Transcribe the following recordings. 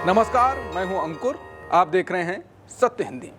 नमस्कार, मैं हूं अंकुर। आप देख रहे हैं सत्य हिंदी।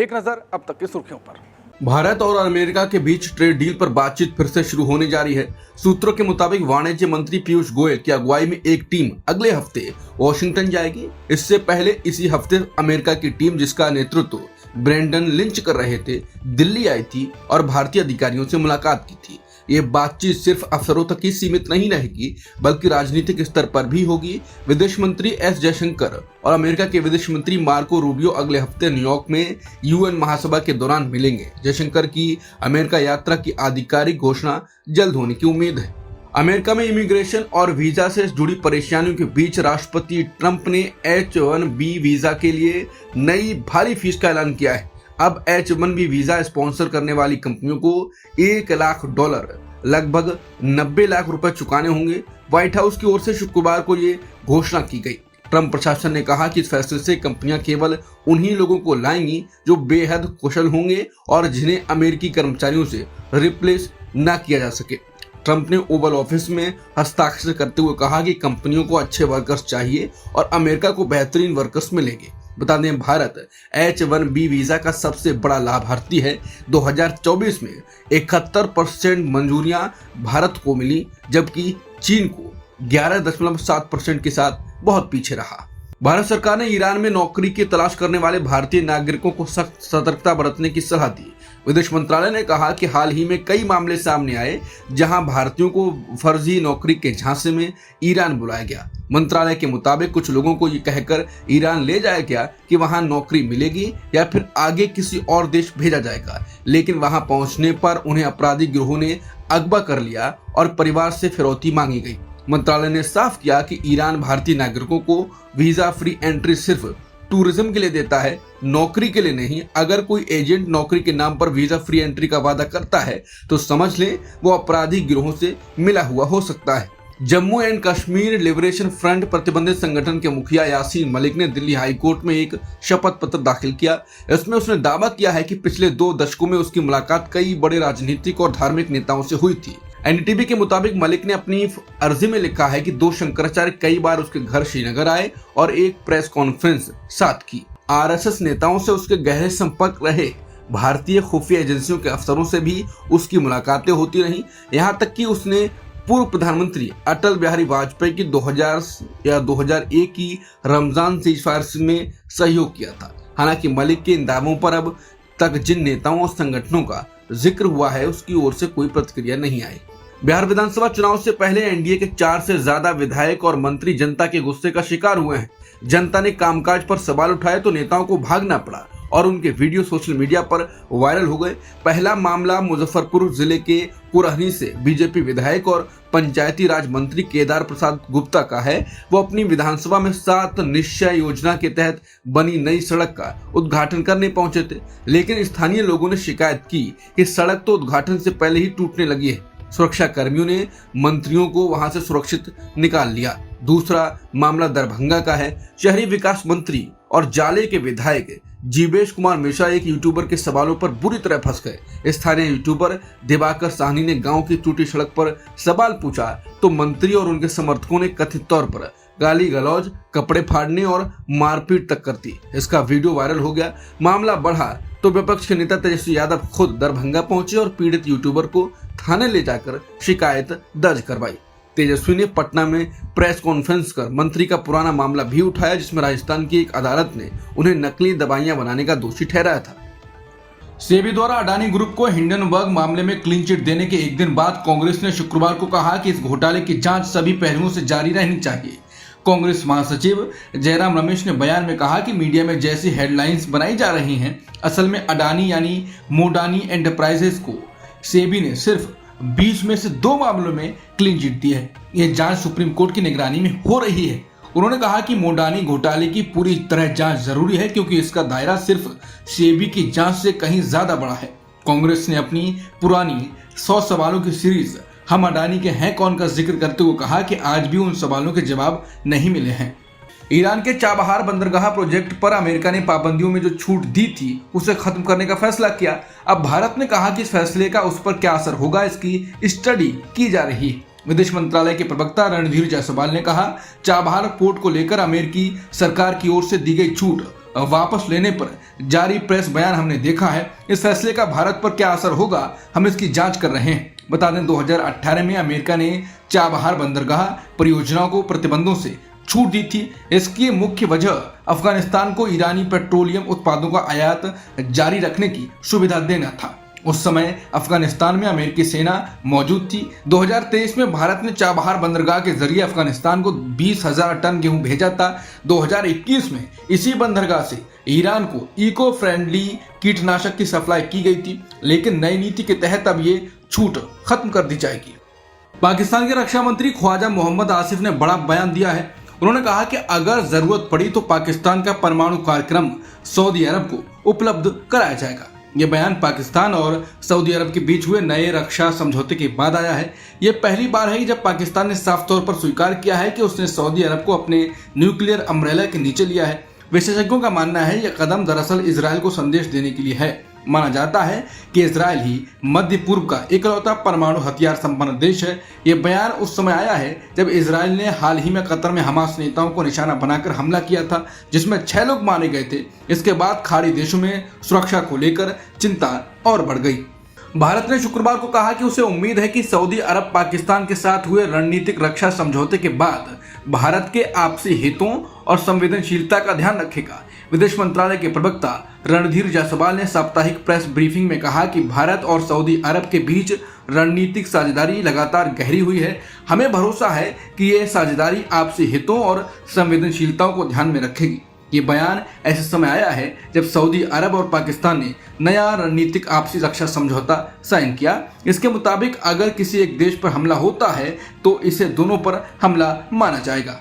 एक नजर अब तक की सुर्खियों पर। भारत और अमेरिका के बीच ट्रेड डील पर बातचीत फिर से शुरू होने जा रही है। सूत्रों के मुताबिक वाणिज्य मंत्री पीयूष गोयल की अगुवाई में एक टीम अगले हफ्ते वॉशिंगटन जाएगी। इससे पहले इसी हफ्ते अमेरिका की टीम, जिसका नेतृत्व ब्रेंडन लिंच कर रहे थे, दिल्ली आई थी और भारतीय अधिकारियों से मुलाकात की थी। ये बातचीत सिर्फ अफसरों तक ही सीमित नहीं रहेगी, बल्कि राजनीतिक स्तर पर भी होगी। विदेश मंत्री एस जयशंकर और अमेरिका के विदेश मंत्री मार्को रूबियो अगले हफ्ते न्यूयॉर्क में यूएन महासभा के दौरान मिलेंगे। जयशंकर की अमेरिका यात्रा की आधिकारिक घोषणा जल्द होने की उम्मीद है। अमेरिका में इमिग्रेशन और वीजा से जुड़ी परेशानियों के बीच राष्ट्रपति ट्रंप ने H-1B वीजा के लिए नई भारी फीस का ऐलान किया है। अब H-1B वीजा स्पॉन्सर करने वाली कंपनियों को $1 लाख, लगभग 90 लाख रुपए चुकाने होंगे। व्हाइट हाउस की ओर से शुक्रवार को ये घोषणा की गई। ट्रंप प्रशासन ने कहा कि इस फैसले से कंपनियां केवल उन्हीं लोगों को लाएंगी जो बेहद कुशल होंगे और जिन्हें अमेरिकी कर्मचारियों से रिप्लेस न किया जा सके। ट्रंप ने ओवल ऑफिस में हस्ताक्षर करते हुए कहा कि कंपनियों को अच्छे वर्कर्स चाहिए और अमेरिका को बेहतरीन वर्कर्स मिलेंगे। बता दें, भारत H-1B वीजा का सबसे बड़ा लाभार्थी है। 2024 में 71% मंजूरियां भारत को मिली, जबकि चीन को 11.7% के साथ बहुत पीछे रहा। भारत सरकार ने ईरान में नौकरी की तलाश करने वाले भारतीय नागरिकों को सख्त सतर्कता बरतने की सलाह दी। विदेश मंत्रालय ने कहा कि हाल ही में कई मामले सामने आए जहां भारतीयों को फर्जी नौकरी के झांसे में ईरान बुलाया गया। मंत्रालय के मुताबिक कुछ लोगों को ये कहकर ईरान ले जाया गया कि वहां नौकरी मिलेगी या फिर आगे किसी और देश भेजा जाएगा, लेकिन वहां पहुंचने पर उन्हें अपराधी गिरोह ने अगवा कर लिया और परिवार से फिरौती मांगी गई। मंत्रालय ने साफ किया कि ईरान भारतीय नागरिकों को वीजा फ्री एंट्री सिर्फ टूरिज्म के लिए देता है, नौकरी के लिए नहीं। अगर कोई एजेंट नौकरी के नाम पर वीजा फ्री एंट्री का वादा करता है तो समझ लें वो अपराधी गिरोह से मिला हुआ हो सकता है। Jammu and Kashmir liberation front प्रतिबंधित संगठन के मुखिया यासीन मलिक ने दिल्ली हाई कोर्ट में एक शपथ पत्र दाखिल किया। इसमें उसने दावा किया है कि पिछले 2 दशकों में उसकी मुलाकात कई बड़े राजनीतिक और धार्मिक नेताओं से हुई थी। एनडीटीवी के मुताबिक मलिक ने अपनी अर्जी में लिखा है कि 2 शंकराचार्य कई बार उसके घर श्रीनगर आए और एक प्रेस कॉन्फ्रेंस साथ की। आरएसएस नेताओं से उसके गहरे संपर्क रहे। भारतीय खुफिया एजेंसियों के अफसरों से भी उसकी मुलाकातें होती रहीं। यहाँ तक कि उसने पूर्व प्रधानमंत्री अटल बिहारी वाजपेयी की 2000 या 2001 की रमजान सीजफायर में सहयोग किया था। हालांकि मलिक के इन दावों पर अब तक जिन नेताओं और संगठनों का जिक्र हुआ है उसकी ओर से कोई प्रतिक्रिया नहीं आई। बिहार विधानसभा चुनाव से पहले एनडीए के 4 से ज्यादा विधायक और मंत्री जनता के गुस्से का शिकार हुए हैं। जनता ने कामकाज पर सवाल उठाए तो नेताओं को भागना पड़ा और उनके वीडियो सोशल मीडिया पर वायरल हो गए। पहला मामला मुजफ्फरपुर जिले के कुरहनी से बीजेपी विधायक और पंचायती राज मंत्री केदार प्रसाद गुप्ता का है। वो अपनी विधानसभा में 7 निश्चय योजना के तहत बनी नई सड़क का उद्घाटन करने पहुंचे थे, लेकिन स्थानीय लोगों ने शिकायत की कि सड़क तो उद्घाटन से पहले ही टूटने लगी है। सुरक्षा कर्मियों ने मंत्रियों को वहां से सुरक्षित निकाल लिया। दूसरा मामला दरभंगा का है। शहरी विकास मंत्री और जाले के विधायक जीवेश कुमार मिश्रा एक यूट्यूबर के सवालों पर बुरी तरह फंस गए। स्थानीय यूट्यूबर दिवाकर साहनी ने गांव की टूटी सड़क पर सवाल पूछा तो मंत्री और उनके समर्थकों ने कथित तौर पर गाली गलौज, कपड़े फाड़ने और मारपीट तक कर दी। इसका वीडियो वायरल हो गया। मामला बढ़ा तो विपक्ष के नेता तेजस्वी यादव खुद दरभंगा पहुंचे और पीड़ित यूट्यूबर को थाने ले जाकर शिकायत दर्ज करवाई। तेजस्वी ने पटना में प्रेस कॉन्फ्रेंस कर मंत्री का पुराना मामला भी उठाया, जिसमें राजस्थान की एक अदालत ने उन्हें नकली दवाइयां बनाने का दोषी ठहराया था। सेबी द्वारा अडानी ग्रुप को हिंडनबर्ग मामले में क्लीन चिट देने के एक दिन बाद कांग्रेस ने शुक्रवार को कहा कि इस घोटाले की जांच सभी पहलुओं से जारी रहनी चाहिए। कांग्रेस महासचिव जयराम रमेश ने बयान में कहा कि मीडिया में जैसी हेडलाइंस बनाई जा रही हैं, असल में अडानी यानी मोडानी एंटरप्राइजेस को सेबी ने सिर्फ 20 में से 2 मामलों में क्लीन चिट दी है। यह जांच सुप्रीम कोर्ट की निगरानी में हो रही है। उन्होंने कहा कि मोडानी घोटाले की पूरी तरह जांच जरूरी है क्योंकि इसका दायरा सिर्फ सेबी की जांच से कहीं ज्यादा बड़ा है। कांग्रेस ने अपनी पुरानी 100 सवालों की सीरीज हम अडानी के हैं कौन का जिक्र करते हुए कहा कि आज भी उन सवालों के जवाब नहीं मिले हैं। ईरान के चाबहार बंदरगाह प्रोजेक्ट पर अमेरिका ने पाबंदियों में जो छूट दी थी उसे खत्म करने का फैसला किया। अब भारत ने कहा कि इस फैसले का उस पर क्या असर होगा इसकी स्टडी की जा रही है। विदेश मंत्रालय के प्रवक्ता रणधीर जायसवाल ने कहा, चाबहार पोर्ट को लेकर अमेरिकी सरकार की ओर से दी गई छूट वापस लेने पर जारी प्रेस बयान हमने देखा है। इस फैसले का भारत पर क्या असर होगा, हम इसकी जांच कर रहे हैं। बता दें 2018 में अमेरिका ने चाबहार बंदरगाह परियोजनाओं को प्रतिबंधों से छूट दी थी। इसकी मुख्य वजह अफगानिस्तान को ईरानी पेट्रोलियम उत्पादों का आयात जारी रखने की सुविधा देना था। उस समय अफगानिस्तान में अमेरिकी सेना मौजूद थी। 2023 में भारत ने चाबहार बंदरगाह के जरिए अफगानिस्तान को 20,000 टन गेहूं भेजा था। 2021 में इसी बंदरगाह से ईरान को इको फ्रेंडली कीटनाशक की सप्लाई की गई थी, लेकिन नई नीति के तहत अब ये छूट खत्म कर दी जाएगी। पाकिस्तान के रक्षा मंत्री ख्वाजा मोहम्मद आसिफ ने बड़ा बयान दिया है। उन्होंने कहा कि अगर जरूरत पड़ी तो पाकिस्तान का परमाणु कार्यक्रम सऊदी अरब को उपलब्ध कराया जाएगा। यह बयान पाकिस्तान और सऊदी अरब के बीच हुए नए रक्षा समझौते के बाद आया है। यह पहली बार है जब पाकिस्तान ने साफ तौर पर स्वीकार किया है कि उसने सऊदी अरब को अपने न्यूक्लियर अम्ब्रेला के नीचे लिया है। विशेषज्ञों का मानना है यह कदम दरअसल इजरायल को संदेश देने के लिए है। माना जाता है कि इजरायल ही मध्य पूर्व का इकलौता परमाणु हथियार संपन्न देश है। यह बयान उस समय आया है जब इजरायल ने हाल ही में कतर में हमास नेताओं को निशाना बनाकर हमला किया था, जिसमें 6 लोग मारे गए थे। इसके बाद खाड़ी देशों में सुरक्षा को लेकर चिंता और बढ़ गई। भारत ने शुक्रवार को कहा कि उसे उम्मीद है कि सऊदी अरब पाकिस्तान के साथ हुए रणनीतिक रक्षा समझौते के बाद भारत के आपसी हितों और संवेदनशीलता का ध्यान रखेगा। विदेश मंत्रालय के प्रवक्ता रणधीर जायसवाल ने साप्ताहिक प्रेस ब्रीफिंग में कहा कि भारत और सऊदी अरब के बीच रणनीतिक साझेदारी लगातार गहरी हुई है। हमें भरोसा है कि ये साझेदारी आपसी हितों और संवेदनशीलताओं को ध्यान में रखेगी। ये बयान ऐसे समय आया है जब सऊदी अरब और पाकिस्तान ने नया रणनीतिक आपसी रक्षा समझौता साइन किया। इसके मुताबिक अगर किसी एक देश पर हमला होता है तो इसे दोनों पर हमला माना जाएगा।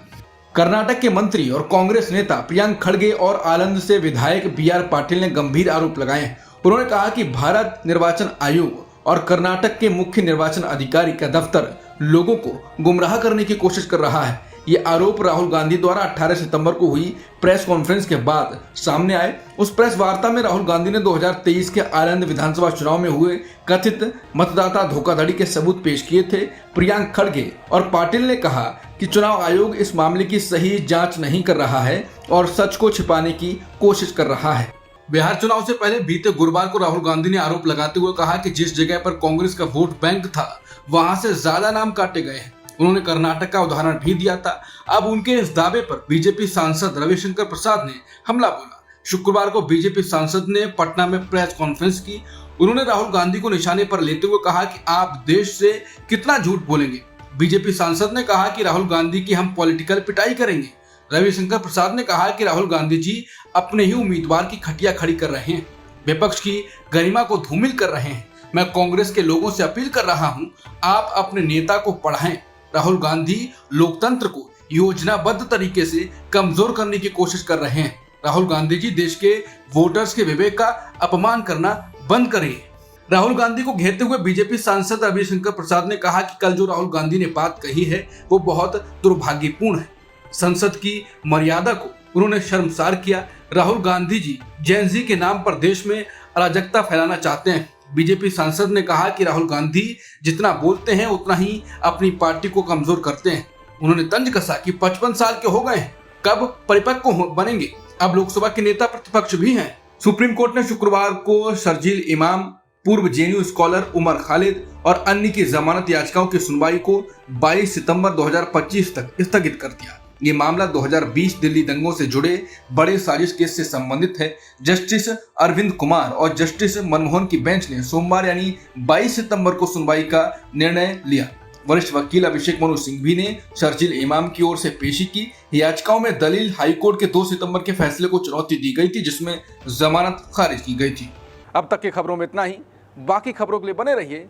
कर्नाटक के मंत्री और कांग्रेस नेता प्रियंक खड़गे और आनंद से विधायक BR पाटिल ने गंभीर आरोप लगाए हैं। उन्होंने कहा कि भारत निर्वाचन आयोग और कर्नाटक के मुख्य निर्वाचन अधिकारी का दफ्तर लोगों को गुमराह करने की कोशिश कर रहा है। ये आरोप राहुल गांधी द्वारा 18 सितंबर को हुई प्रेस कॉन्फ्रेंस के बाद सामने आए। उस प्रेस वार्ता में राहुल गांधी ने 2023 के आनंद विधानसभा चुनाव में हुए कथित मतदाता धोखाधड़ी के सबूत पेश किए थे। प्रियंक खड़गे और पाटिल ने कहा कि चुनाव आयोग इस मामले की सही जांच नहीं कर रहा है और सच को छिपाने की कोशिश कर रहा है। बिहार चुनाव से पहले बीते गुरुवार को राहुल गांधी ने आरोप लगाते हुए कहा कि जिस जगह पर कांग्रेस का वोट बैंक था वहां से ज्यादा नाम काटे गए हैं। उन्होंने कर्नाटक का उदाहरण भी दिया था। अब उनके इस दावे पर बीजेपी सांसद रविशंकर प्रसाद ने हमला बोला। शुक्रवार को बीजेपी सांसद ने पटना में प्रेस कॉन्फ्रेंस की। उन्होंने राहुल गांधी को निशाने पर लेते हुए कहा कि आप देश से कितना झूठ बोलेंगे। बीजेपी सांसद ने कहा कि राहुल गांधी की हम पॉलिटिकल पिटाई करेंगे। रविशंकर प्रसाद ने कहा कि राहुल गांधी जी अपने ही उम्मीदवार की खटिया खड़ी कर रहे हैं, विपक्ष की गरिमा को धूमिल कर रहे हैं। मैं कांग्रेस के लोगों से अपील कर रहा हूं, आप अपने नेता को पढ़ाएं। राहुल गांधी लोकतंत्र को योजनाबद्ध तरीके से कमजोर करने की कोशिश कर रहे हैं। राहुल गांधी जी देश के वोटर्स के विवेक का अपमान करना बंद करिए। राहुल गांधी को घेरते हुए बीजेपी सांसद रविशंकर प्रसाद ने कहा कि कल जो राहुल गांधी ने बात कही है वो बहुत दुर्भाग्यपूर्ण है। संसद की मर्यादा को उन्होंने शर्मसार किया। राहुल गांधी जी जेन ज़ी के नाम पर देश में अराजकता फैलाना चाहते हैं। बीजेपी सांसद ने कहा कि राहुल गांधी जितना बोलते हैं उतना ही अपनी पार्टी को कमजोर करते हैं। उन्होंने तंज कसा कि 55 साल के हो गए हैं, कब परिपक्व बनेंगे, अब लोकसभा के नेता प्रतिपक्ष भी हैं। सुप्रीम कोर्ट ने शुक्रवार को शर्जील इमाम, पूर्व जेएनयू स्कॉलर उमर खालिद और अन्य की जमानत याचिकाओं की सुनवाई को 22 सितंबर 2025 तक स्थगित कर दिया। ये मामला 2020 दिल्ली दंगों से जुड़े बड़े साजिश केस से संबंधित है। जस्टिस अरविंद कुमार और जस्टिस मनमोहन की बेंच ने सोमवार यानी 22 सितंबर को सुनवाई का निर्णय लिया। वरिष्ठ वकील अभिषेक मनु सिंघवी ने शर्जील इमाम की ओर से पेशी की याचिकाओं में दलील हाईकोर्ट के 2 सितंबर के फैसले को चुनौती दी गई थी, जिसमें जमानत खारिज की गई थी। अब तक की खबरों में इतना ही। बाकी खबरों के लिए बने रहिए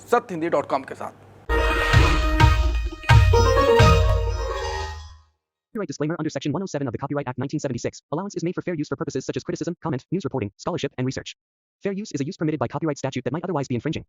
सत्यहिंदी.com के साथ। Copyright disclaimer under Section 107 of the Copyright Act 1976. Allowance is made for fair use for purposes such as criticism, comment, news reporting, scholarship, and research. Fair use is a use permitted by copyright statute that might otherwise be infringing.